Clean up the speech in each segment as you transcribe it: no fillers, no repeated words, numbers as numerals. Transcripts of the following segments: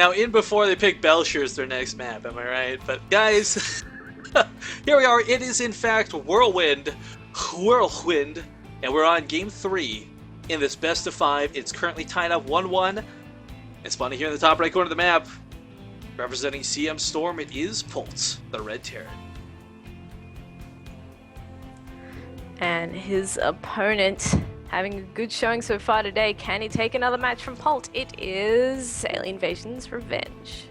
Now, in before they pick Belcher as their next map, am I right? But guys, here we are. It is in fact Whirlwind, and we're on Game 3 in this best of 5. It's currently tied up 1-1. It's funny here in the top right corner of the map, representing CMStorm, it is Polt, the Red Terran. And his opponent having a good showing so far today. Can he take another match from Polt? It is Ai.Invasion's Revenge.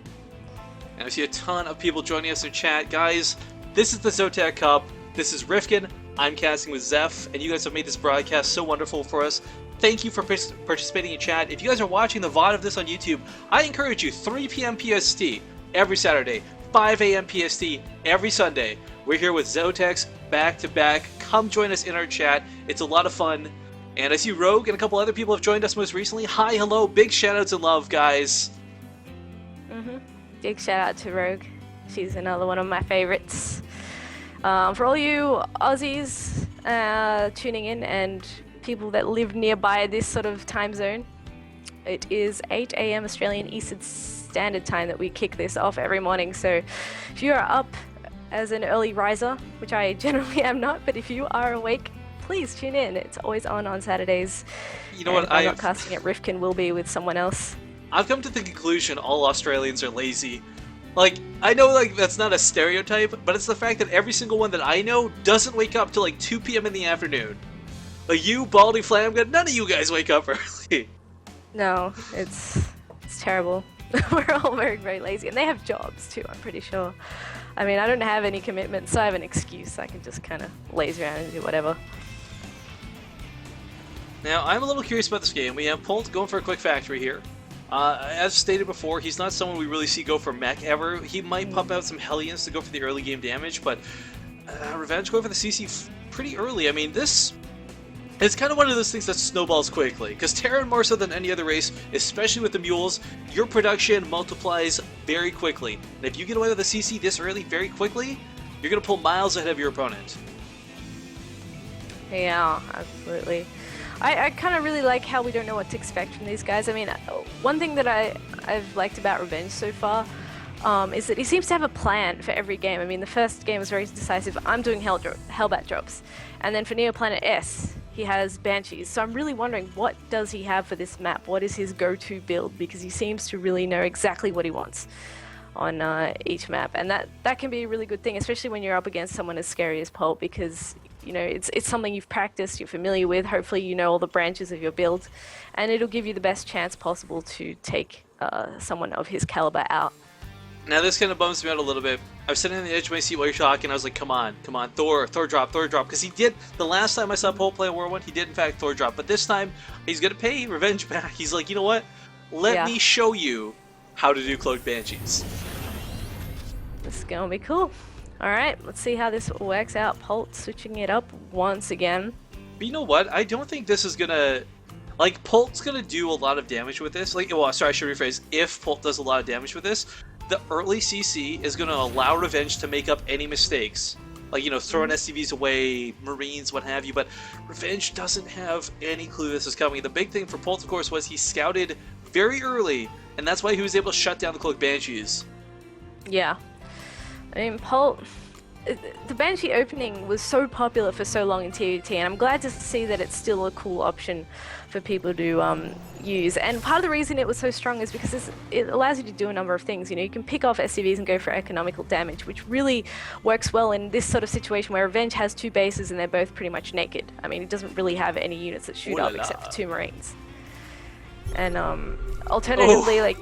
And I see a ton of people joining us in chat. Guys, this is the ZOTAC Cup. This is Rifkin. I'm casting with Zeph, and you guys have made this broadcast so wonderful for us. Thank you for participating in chat. If you guys are watching the VOD of this on YouTube, I encourage you, 3 p.m. PST every Saturday, 5 a.m. PST every Sunday. We're here with ZOTACs back-to-back. Come join us in our chat. It's a lot of fun. And I see Rogue and a couple other people have joined us most recently. Hi, hello, big shoutouts and love, guys. Big shout out to Rogue. She's another one of my favorites. For all you Aussies tuning in and people that live nearby this sort of time zone, it is 8 a.m. Australian Eastern Standard Time that we kick this off every morning. So if you are up as an early riser, which I generally am not, but if you are awake, please tune in. It's always on Saturdays. You know what? I'm not casting at Rifkin, will be with someone else. I've come to the conclusion all Australians are lazy. Like, I know like that's not a stereotype, but it's the fact that every single one that I know doesn't wake up till like 2 p.m. in the afternoon. Like you, Baldy, Flamgun, none of you guys wake up early. No, it's terrible. We're all very, very lazy, and they have jobs too, I'm pretty sure. I mean, I don't have any commitments, so I have an excuse. I can just kind of laze around and do whatever. Now, I'm a little curious about this game. We have Polt going for a quick factory here. As stated before, he's not someone we really see go for mech ever. He might pump out some Hellions to go for the early game damage, but Revenge going for the CC pretty early. I mean, this is kind of one of those things that snowballs quickly, because Terran, more so than any other race, especially with the mules, your production multiplies very quickly. And if you get away with a CC this early very quickly, you're going to pull miles ahead of your opponent. Yeah, absolutely. I kind of really like how we don't know what to expect from these guys. I mean, one thing that I've liked about Revenge so far is that he seems to have a plan for every game. I mean, the first game was very decisive. I'm doing Hellbat drops. And then for Neoplanet S, he has Banshees. So I'm really wondering, what does he have for this map? What is his go-to build? Because he seems to really know exactly what he wants on each map. And that can be a really good thing, especially when you're up against someone as scary as Polt, because you know, it's something you've practiced, you're familiar with. Hopefully you know all the branches of your build, and it'll give you the best chance possible to take someone of his caliber out. Now this kind of bums me out a little bit. I was sitting on the edge of my seat while you're talking, I was like, come on, Thor drop, because he did, the last time I saw Polt play Whirlwind, he did in fact Thor drop, but this time, he's gonna pay Revenge back. He's like, you know what, let me show you how to do Cloaked Banshees. This is gonna be cool. Alright, let's see how this works out. Polt switching it up once again. But you know what? I don't think this is gonna... Like, Polt's gonna do a lot of damage with this. Like, well, sorry, I should rephrase. If Polt does a lot of damage with this, the early CC is gonna allow Revenge to make up any mistakes. Like, you know, throwing SCVs away, Marines, what have you. But Revenge doesn't have any clue this is coming. The big thing for Polt, of course, was he scouted very early, and that's why he was able to shut down the Cloaked Banshees. Yeah. I mean, Polt, the Banshee opening was so popular for so long in TVT, and I'm glad to see that it's still a cool option for people to use. And part of the reason it was so strong is because it allows you to do a number of things. You know, you can pick off SCVs and go for economical damage, which really works well in this sort of situation where Revenge has 2 bases and they're both pretty much naked. I mean, it doesn't really have any units that shoot up except for 2 Marines. And alternatively, like...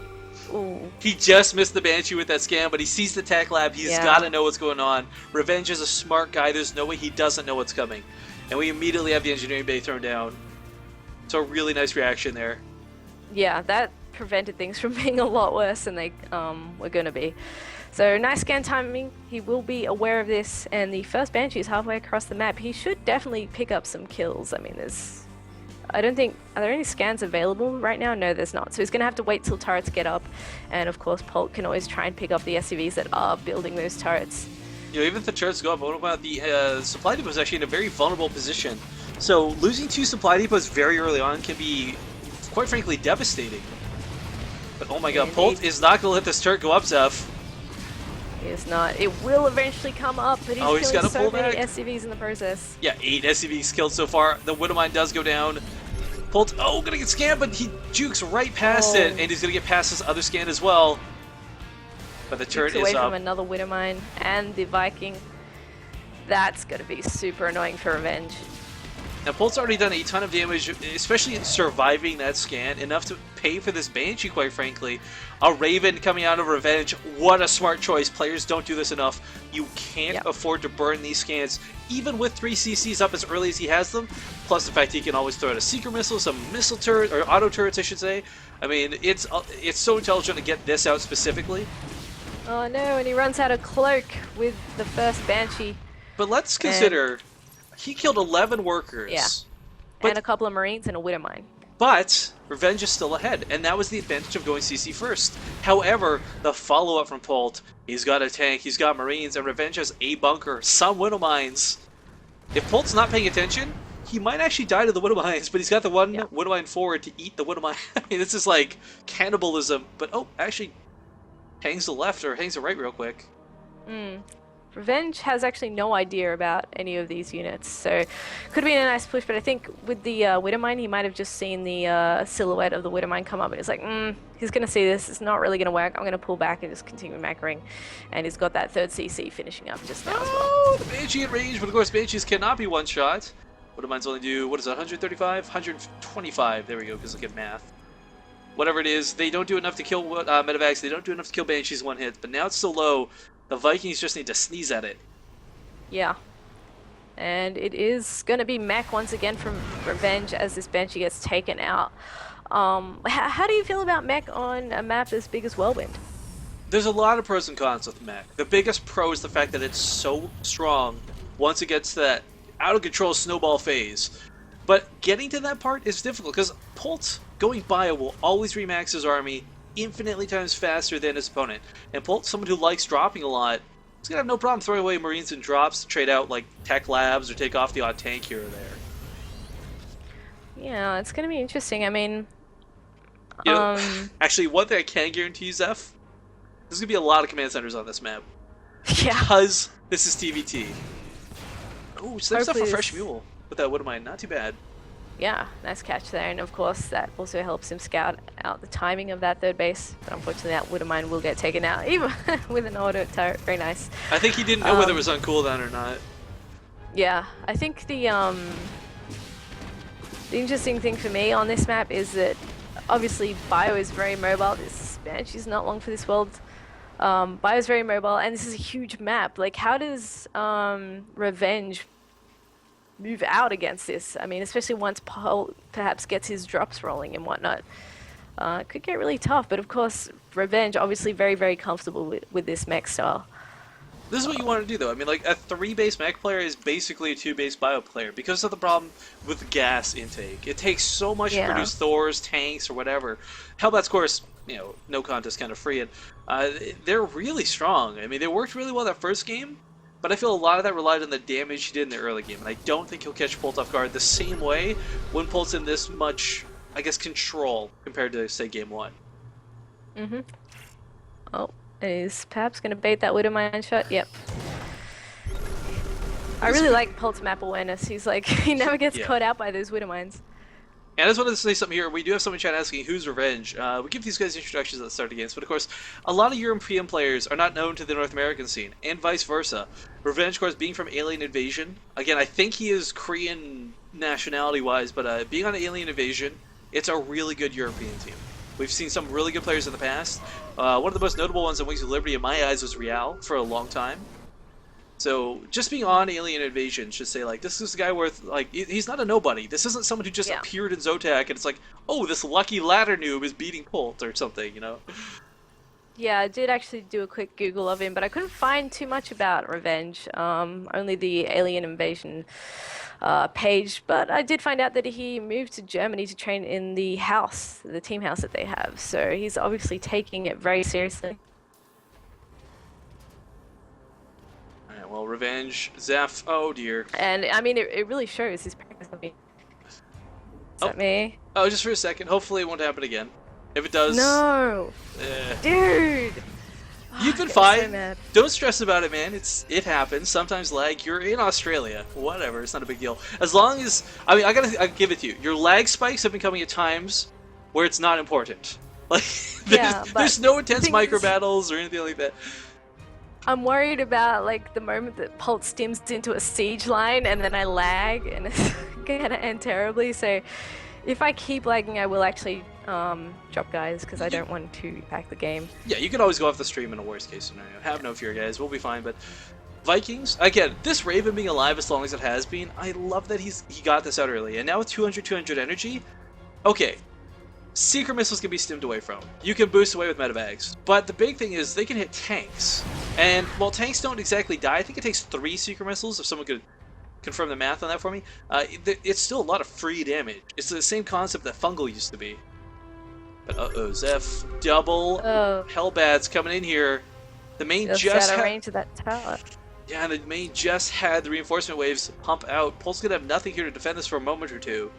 Ooh. He just missed the Banshee with that scam, but he sees the tech lab. He's got to know what's going on. Revenge is a smart guy. There's no way he doesn't know what's coming. And we immediately have the engineering bay thrown down. So a really nice reaction there. Yeah, that prevented things from being a lot worse than they were going to be. So nice scan timing. He will be aware of this, and the first Banshee is halfway across the map. He should definitely pick up some kills. I mean, I don't think... Are there any scans available right now? No, there's not. So he's going to have to wait till turrets get up. And of course, Polt can always try and pick up the SCVs that are building those turrets. You know, even if the turrets go up, what about the supply depot is actually in a very vulnerable position. So losing 2 supply depots very early on can be, quite frankly, devastating. But oh my god, Indeed. Polt is not going to let this turret go up, Zeph. He is not. It will eventually come up, but he's Oh, he's killing gotta so pull many back. SCVs in the process. Yeah, 8 SCVs killed so far. The Widowmine does go down. Polt, oh, gonna get scanned, but he jukes right past it, and he's gonna get past his other scan as well. But the turret Away is up. from another Widowmine and the Viking. That's gonna be super annoying for Revenge. Now, Polt's already done a ton of damage, especially in surviving that scan, enough to pay for this Banshee, quite frankly. A Raven coming out of Revenge, what a smart choice. Players don't do this enough. You can't afford to burn these scans, even with 3 CCs up as early as he has them. Plus the fact he can always throw out a Seeker Missile, some missile turret, or auto turrets, I should say. I mean, it's so intelligent to get this out specifically. Oh no, and he runs out of Cloak with the first Banshee. But let's consider, he killed 11 workers. Yeah. But, and a couple of Marines and a Widowmine. But Revenge is still ahead, and that was the advantage of going CC first. However, the follow-up from Polt, he's got a tank, he's got Marines, and Revenge has a bunker, some Widowmines. If Polt's not paying attention, he might actually die to the Widowmines, but he's got the one Widowmine forward to eat the Widowmine. I mean, this is like cannibalism, but oh, actually hangs the left or hangs the right real quick. Revenge has actually no idea about any of these units, so could have been a nice push, but I think with the Widowmine, he might have just seen the silhouette of the Widowmine come up, and he's like, he's going to see this, it's not really going to work, I'm going to pull back and just continue macroing, and he's got that third CC finishing up just now as well. Oh, the Banshee in range, but of course Banshees cannot be one-shot. Widowmines only do, what is it, 135? 125, there we go, because look at math. Whatever it is, they don't do enough to kill Medevacs, they don't do enough to kill Banshees one hit, but now it's so low, the Vikings just need to sneeze at it. Yeah. And it is going to be mech once again from Revenge as this Banshee gets taken out. How do you feel about mech on a map as big as Whirlwind? There's a lot of pros and cons with mech. The biggest pro is the fact that it's so strong once it gets to that out-of-control snowball phase. But getting to that part is difficult, because Polt going bio will always remax his army infinitely times faster than his opponent. And Polt's someone who likes dropping a lot. He's gonna have no problem throwing away Marines and drops to trade out like tech labs or take off the odd tank here or there. Yeah, it's gonna be interesting. I mean, you know, actually, one thing I can guarantee you, Zeph, there's gonna be a lot of command centers on this map. Yeah. Because this is TVT. Ooh, steps up for Hopefully fresh mule with that Widowmine. Not too bad. Yeah, nice catch there, and of course that also helps him scout out the timing of that third base, but unfortunately that Widowmine will get taken out, even with an auto turret. Very nice. I think he didn't know whether it was on cooldown or not. Yeah, I think the interesting thing for me on this map is that obviously Bio is very mobile. This Banshee's not long for this world. Bio is very mobile, and this is a huge map. Like, how does Revenge move out against this? I mean, especially once Polt perhaps gets his drops rolling and whatnot. It could get really tough, but of course, Revenge obviously very, very comfortable with this mech style. This is what you want to do, though. I mean, like, a 3-base mech player is basically a 2-base bio player because of the problem with gas intake. It takes so much to produce Thors, tanks, or whatever. Hellbats, of course, you know, no contest kind of free it. They're really strong. I mean, they worked really well that first game, but I feel a lot of that relied on the damage he did in the early game, and I don't think he'll catch Polt off guard the same way when Polt's in this much, I guess, control compared to, say, game 1. Oh, is perhaps going to bait that Widowmine shot? Yep. I really like Polt's map awareness. He's like, he never gets caught out by those Widowmines. And I just wanted to say something here. We do have someone in chat asking who's Revenge. We give these guys introductions at the start of games, but of course, a lot of European players are not known to the North American scene, and vice versa. Revenge, of course, being from Alien Invasion. Again, I think he is Korean nationality-wise, but being on Alien Invasion, it's a really good European team. We've seen some really good players in the past. One of the most notable ones in Wings of Liberty, in my eyes, was Real for a long time. So, just being on Alien Invasion should say, like, this is a guy worth, like, he's not a nobody. This isn't someone who just appeared in ZOTAC and it's like, oh, this lucky ladder noob is beating Polt or something, you know? Yeah, I did actually do a quick Google of him, but I couldn't find too much about Revenge. Only the Alien Invasion page, but I did find out that he moved to Germany to train in the house, the team house that they have. So he's obviously taking it very seriously. Alright, well, Revenge, Zeph, oh dear. And I mean, it really shows his practice. I mean, is that me? Oh, just for a second. Hopefully it won't happen again. If it does... No! Dude! You've been fine. So don't stress about it, man. It happens. Sometimes lag. You're in Australia. Whatever. It's not a big deal. As long as I give it to you. Your lag spikes have been coming at times where it's not important. Like there's no intense micro battles or anything like that. I'm worried about like the moment that Polt stims into a siege line and then I lag and it's gonna end terribly. So if I keep lagging, I will actually drop guys because I don't want to back the game. Yeah, you can always go off the stream in a worst case scenario. Have no fear, guys. We'll be fine. But Vikings, again, this Raven being alive as long as it has been, I love that he got this out early. And now with 200 energy, okay, Secret Missiles can be stimmed away from. You can boost away with Metabags. But the big thing is they can hit tanks. And while tanks don't exactly die, I think it takes 3 Secret Missiles if someone could confirm the math on that for me. It's still a lot of free damage. It's the same concept that Fungal used to be. But uh-oh, Zeph, double Hellbats coming in here. The main just had a range of that tower. Yeah, the main just had the reinforcement waves pump out. Polt's gonna have nothing here to defend this for a moment or two.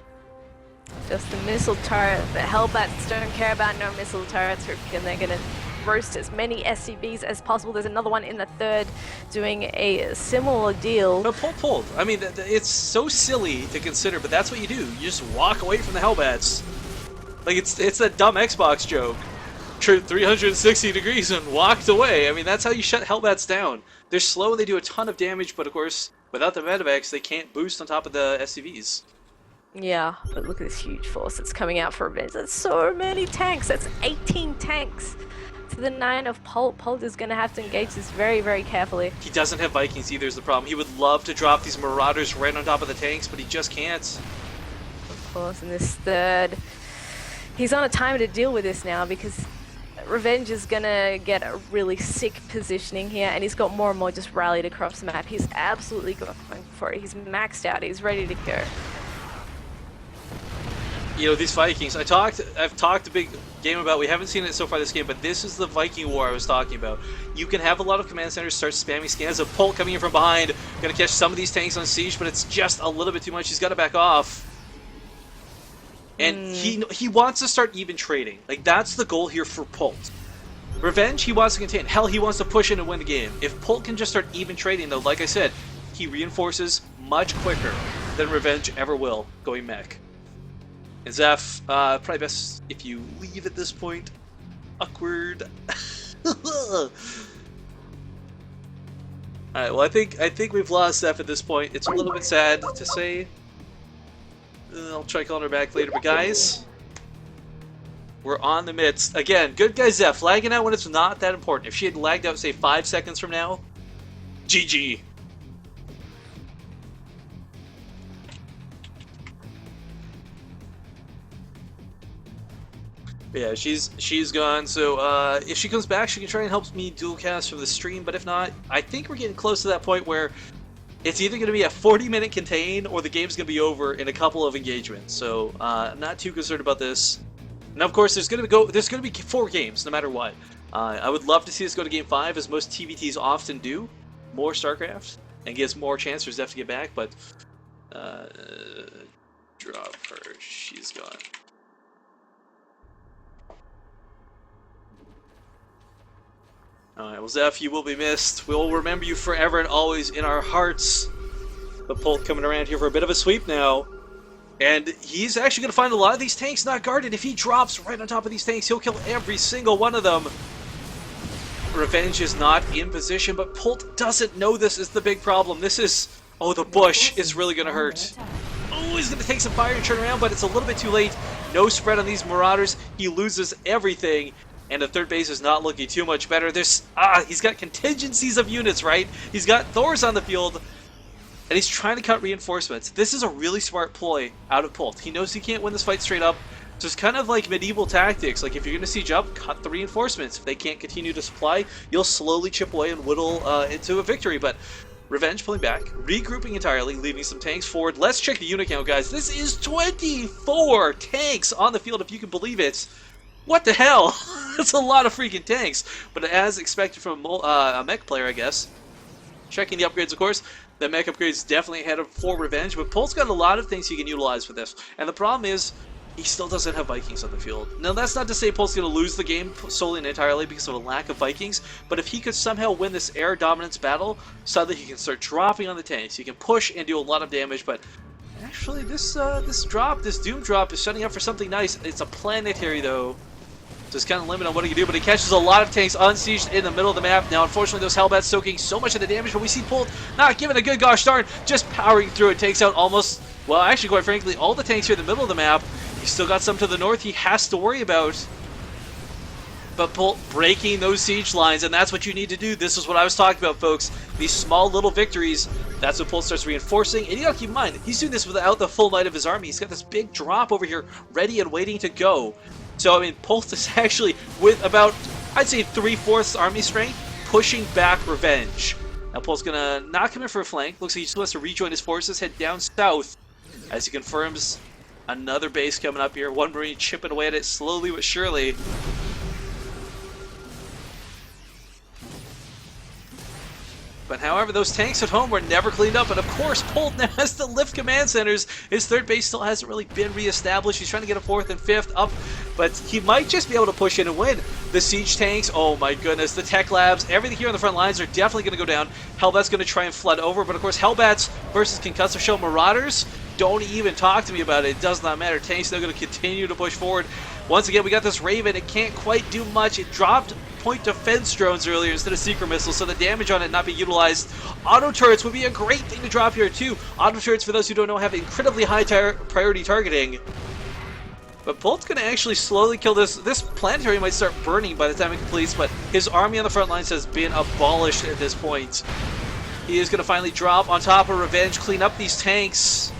Just the missile turret. The Hellbats don't care about no missile turrets, and they're gonna roast as many SCVs as possible. There's another one in the third doing a similar deal. But Polt. I mean, it's so silly to consider, but that's what you do. You just walk away from the Hellbats. Like, it's that dumb Xbox joke. 360 degrees and walked away. I mean, that's how you shut Hellbats down. They're slow, they do a ton of damage, but of course, without the Medivacs, they can't boost on top of the SCVs. Yeah, but look at this huge force that's coming out for Revenge. That's so many tanks. That's 18 tanks to the 9 of Polt. Polt is going to have to engage this very, very carefully. He doesn't have Vikings either is the problem. He would love to drop these Marauders right on top of the tanks, but he just can't. Of course, in this third, he's on a timer to deal with this now because Revenge is going to get a really sick positioning here, and he's got more and more just rallied across the map. He's absolutely going for it. He's maxed out. He's ready to go. You know, these Vikings, I've talked a big game about, we haven't seen it so far this game, but this is the Viking war I was talking about. You can have a lot of command centers start spamming scans of Polt coming in from behind, gonna catch some of these tanks on siege, but it's just a little bit too much. He's got to back off. And he wants to start even trading. Like, that's the goal here for Polt. Revenge, he wants to contain. Hell, he wants to push in and win the game. If Polt can just start even trading, though, like I said, he reinforces much quicker than Revenge ever will going mech. And Zeph, probably best if you leave at this point. Awkward. Alright, well, I think we've lost Zeph at this point. It's a little bit sad to say. I'll try calling her back later, but guys, we're on the midst. Again, good guy Zeph, lagging out when it's not that important. If she had lagged out, say, 5 seconds from now, GG. But yeah, she's gone, so if she comes back, she can try and help me dual cast from the stream, but if not, I think we're getting close to that point where it's either going to be a 40-minute contain or the game's going to be over in a couple of engagements. So I'm not too concerned about this. Now, of course, there's going to be 4 games no matter what. I would love to see us go to Game 5, as most TVTs often do. More StarCraft, and gives more chance for Zeph to get back, but drop her. She's gone. Alright, well, Zeph, you will be missed. We'll remember you forever and always in our hearts. But Polt coming around here for a bit of a sweep now. And he's actually going to find a lot of these tanks not guarded. If he drops right on top of these tanks, he'll kill every single one of them. Revenge is not in position, but Polt doesn't know this is the big problem. This is... Oh, the bush is really going to hurt. Oh, he's going to take some fire and turn around, but it's a little bit too late. No spread on these Marauders. He loses everything. And the third base is not looking too much better. He's got contingencies of units, right? He's got Thors on the field, and he's trying to cut reinforcements. This is a really smart ploy out of Polt. He knows he can't win this fight straight up, so it's kind of like medieval tactics. Like, if you're going to siege up, cut the reinforcements. If they can't continue to supply, you'll slowly chip away and whittle into a victory. But Revenge pulling back, regrouping entirely, leaving some tanks forward. Let's check the unit count, guys. This is 24 tanks on the field, if you can believe it. What the hell? That's a lot of freaking tanks. But as expected from a mech player, I guess. Checking the upgrades, of course. The mech upgrades definitely ahead of for Revenge, but Polt's got a lot of things he can utilize for this. And the problem is, he still doesn't have Vikings on the field. Now, that's not to say Polt's going to lose the game solely and entirely because of a lack of Vikings, but if he could somehow win this air dominance battle, suddenly he can start dropping on the tanks. He can push and do a lot of damage, but actually this Doom drop is setting up for something nice. It's a planetary, though, so it's kind of limited on what he can do, but he catches a lot of tanks unsieged in the middle of the map. Now, unfortunately, those Hellbats soaking so much of the damage, but we see Polt not giving a good gosh darn, just powering through it, takes out almost, well, actually, quite frankly, all the tanks here in the middle of the map. He's still got some to the north he has to worry about. But Polt breaking those siege lines, and that's what you need to do. This is what I was talking about, folks. These small little victories, that's what Polt starts reinforcing. And you gotta keep in mind, he's doing this without the full might of his army. He's got this big drop over here, ready and waiting to go. So, I mean, Polt is actually, with about, I'd say, 3/4 army strength, pushing back Revenge. Now, Polt's gonna not come in for a flank. Looks like he just wants to rejoin his forces, head down south, as he confirms another base coming up here. One Marine chipping away at it slowly but surely. But however, those tanks at home were never cleaned up, and of course, Polt now has to lift command centers. His third base still hasn't really been reestablished. He's trying to get a fourth and fifth up, but he might just be able to push in and win. The siege tanks, oh my goodness, the tech labs, everything here on the front lines are definitely going to go down. Hellbat's going to try and flood over, but of course, Hellbats versus Concussive Shell Marauders, don't even talk to me about it. It does not matter. Tanks still going to continue to push forward. Once again, we got this Raven. It can't quite do much. It dropped point defense drones earlier instead of secret missiles, so the damage on it not be utilized. Auto turrets would be a great thing to drop here too. Auto turrets, for those who don't know, have incredibly high priority targeting. But Polt's going to actually slowly kill this. This planetary might start burning by the time it completes, but his army on the front lines has been abolished at this point. He is going to finally drop on top of Revenge, clean up these tanks.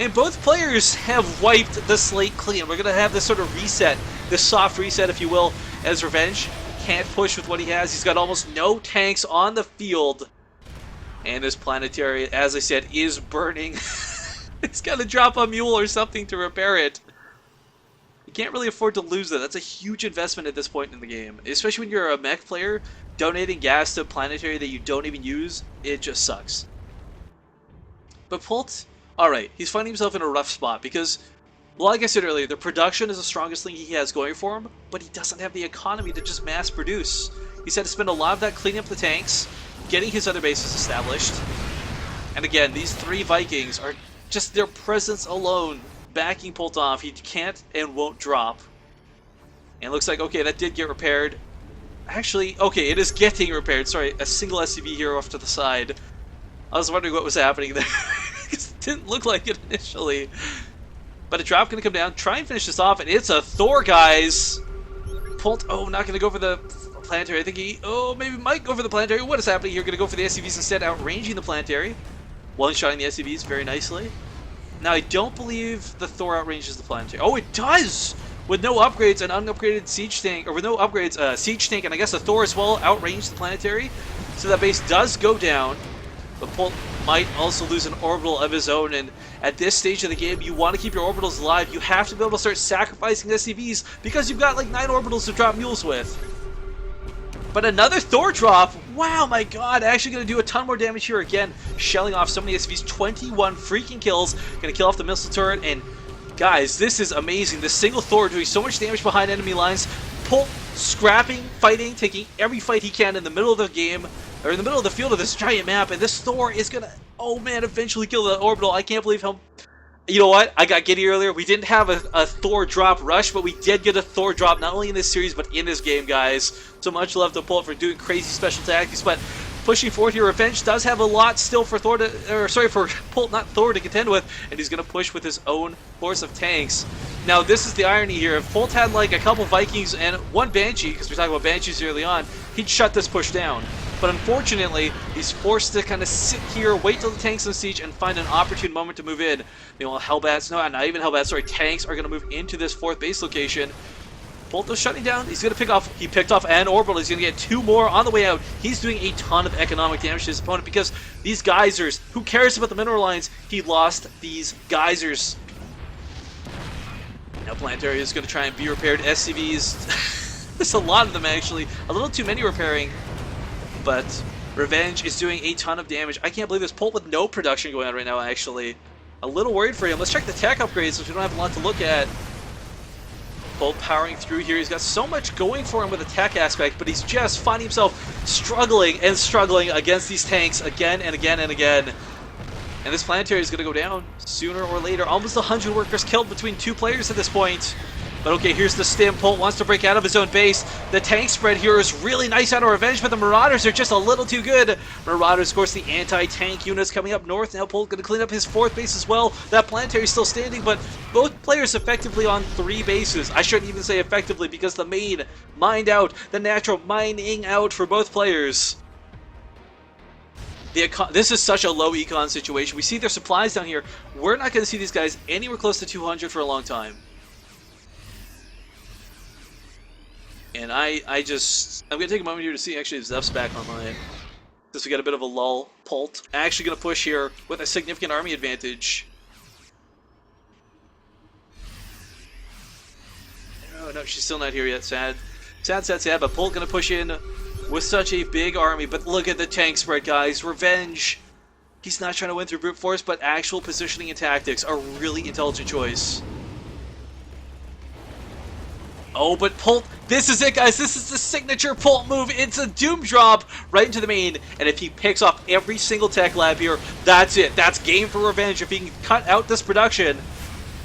And both players have wiped the slate clean. We're going to have this sort of reset, this soft reset, if you will, as Revenge can't push with what he has. He's got almost no tanks on the field. And this planetary, as I said, is burning. It's got to drop a mule or something to repair it. You can't really afford to lose that. That's a huge investment at this point in the game. Especially when you're a mech player, donating gas to a planetary that you don't even use, it just sucks. But Polt, alright, he's finding himself in a rough spot because, well, like I said earlier, the production is the strongest thing he has going for him, but he doesn't have the economy to just mass produce. He's had to spend a lot of that cleaning up the tanks, getting his other bases established. And again, these three Vikings are just their presence alone backing Polt off. He can't and won't drop. And it looks like, okay, that did get repaired. Actually, okay, it is getting repaired. Sorry, a single SCV here off to the side. I was wondering what was happening there. It didn't look like it initially. But a drop going to come down, try and finish this off, and it's a Thor, guys! Polt, oh, not going to go for the planetary. I think he, oh, maybe might go for the planetary. What is happening here? Going to go for the SCVs instead, outranging the planetary. One-shotting the SCVs very nicely. Now, I don't believe the Thor outranges the planetary. Oh, it does! With no upgrades, an unupgraded siege tank, or with no upgrades, siege tank, and I guess the Thor as well outranged the planetary. So that base does go down. But Polt might also lose an orbital of his own, and at this stage of the game, you want to keep your orbitals alive. You have to be able to start sacrificing SCVs because you've got like 9 orbitals to drop mules with. But another Thor drop! Wow, my god, actually going to do a ton more damage here again, shelling off so many SCVs. 21 freaking kills, going to kill off the missile turret, and guys, this is amazing. The single Thor doing so much damage behind enemy lines. Polt scrapping, fighting, taking every fight he can in the middle of the game, or in the middle of the field of this giant map, and this Thor is gonna, oh man, eventually kill the orbital. I can't believe how, you know what, I got giddy earlier. We didn't have a Thor drop rush, but we did get a Thor drop, not only in this series, but in this game, guys. So much love to Polt for doing crazy special tactics, but pushing forward here, Revenge does have a lot still for Thor to, or sorry, for Polt, not Thor, to contend with, and he's gonna push with his own force of tanks. Now, this is the irony here. If Polt had like a couple Vikings and one Banshee, because we talked about Banshees early on, he'd shut this push down. But unfortunately, he's forced to kind of sit here, wait till the tanks in siege, and find an opportune moment to move in. Meanwhile, Hellbats, no, not even Hellbats, sorry, tanks are going to move into this 4th base location. Polt is shutting down. He's going to pick off, he picked off an orbital. He's going to get 2 more on the way out. He's doing a ton of economic damage to his opponent because these geysers, who cares about the mineral lines? He lost these geysers. Now Planetary is going to try and be repaired. SCVs, there's a lot of them actually. A little too many repairing. But Revenge is doing a ton of damage. I can't believe this. Polt with no production going on right now, actually. A little worried for him. Let's check the tech upgrades since we don't have a lot to look at. Polt powering through here. He's got so much going for him with the tech aspect, but he's just finding himself struggling and struggling against these tanks again and again and again. And this planetary is going to go down sooner or later. Almost 100 workers killed between 2 players at this point. But okay, here's the stim. Polt wants to break out of his own base. The tank spread here is really nice out of Revenge, but the Marauders are just a little too good. Marauders, of course, the anti-tank units coming up north. Now Polt going to clean up his 4th base as well. That planetary is still standing, but both players effectively on 3 bases. I shouldn't even say effectively because the main mined out, the natural mining out for both players. This is such a low econ situation. We see their supplies down here. We're not going to see these guys anywhere close to 200 for a long time. And I'm going to take a moment here to see actually if Zeph's back online. Since we got a bit of a lull. Polt actually going to push here with a significant army advantage. Oh no, she's still not here yet. Sad. Sad, sad, sad. But Polt going to push in with such a big army. But look at the tank spread, guys. Revenge. He's not trying to win through brute force, but actual positioning and tactics are a really intelligent choice. Oh, but Polt, this is it, guys. This is the signature Polt move. It's a doom drop right into the main. And if he picks off every single tech lab here, that's it. That's game for Revenge. If he can cut out this production.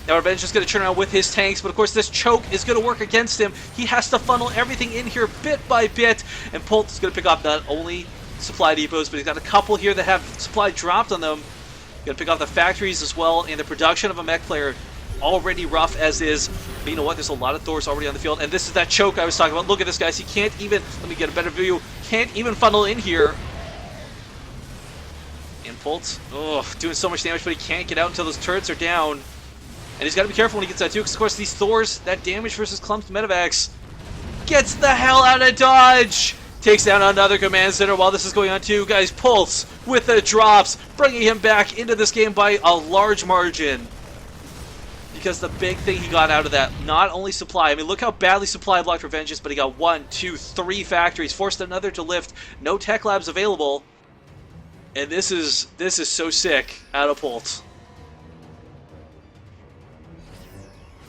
Now Revenge is going to turn around with his tanks. But of course, this choke is going to work against him. He has to funnel everything in here bit by bit. And Polt is going to pick off not only supply depots, but he's got a couple here that have supply dropped on them. Going to pick off the factories as well. And the production of a mech player already rough as is. But you know what? There's a lot of Thors already on the field. And this is that choke I was talking about. Look at this, guys. He can't even, let me get a better view, can't even funnel in here. And Polt, oh, doing so much damage, but he can't get out until those turrets are down. And he's got to be careful when he gets that too, because of course these Thors, that damage versus clumped medevacs, gets the hell out of dodge. Takes down another command center while this is going on too. Guys, Pulse with the drops, bringing him back into this game by a large margin. Because the big thing he got out of that, not only supply, I mean, look how badly supply blocked Revenge is, but he got 1, 2, 3 factories, forced another to lift, no tech labs available, and this is so sick out of Polt.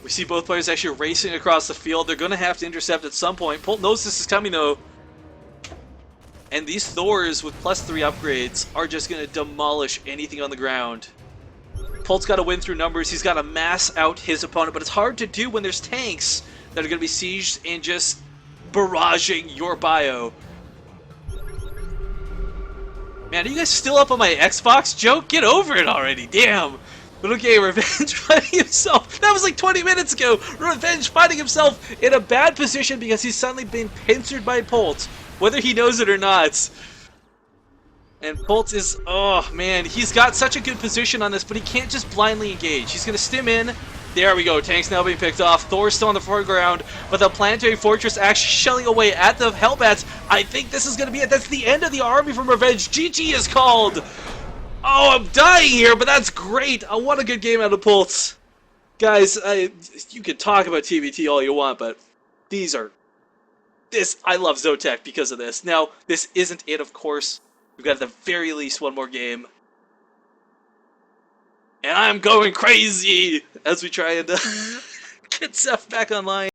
We see both players actually racing across the field. They're going to have to intercept at some point. Polt knows this is coming though, and these Thors with +3 upgrades are just going to demolish anything on the ground. Polt's got to win through numbers. He's got to mass out his opponent, but it's hard to do when there's tanks that are going to be sieged and just barraging your bio. Man, are you guys still up on my Xbox joke? Get over it already, damn. But okay, Revenge finding himself, that was like 20 minutes ago, Revenge finding himself in a bad position because he's suddenly been pincered by Polt, whether he knows it or not. And Polt is, oh man, he's got such a good position on this, but he can't just blindly engage. He's going to stim in. There we go, tanks now being picked off. Thor's still on the foreground, but the planetary fortress actually shelling away at the Hellbats. I think this is going to be it. That's the end of the army from Revenge. GG is called. Oh, I'm dying here, but that's great. Oh, what a good game out of Polt. Guys, you can talk about TVT all you want, but I love ZOTAC because of this. Now, this isn't it, of course. We've got at the very least one more game. And I'm going crazy as we try and get Zeph back online.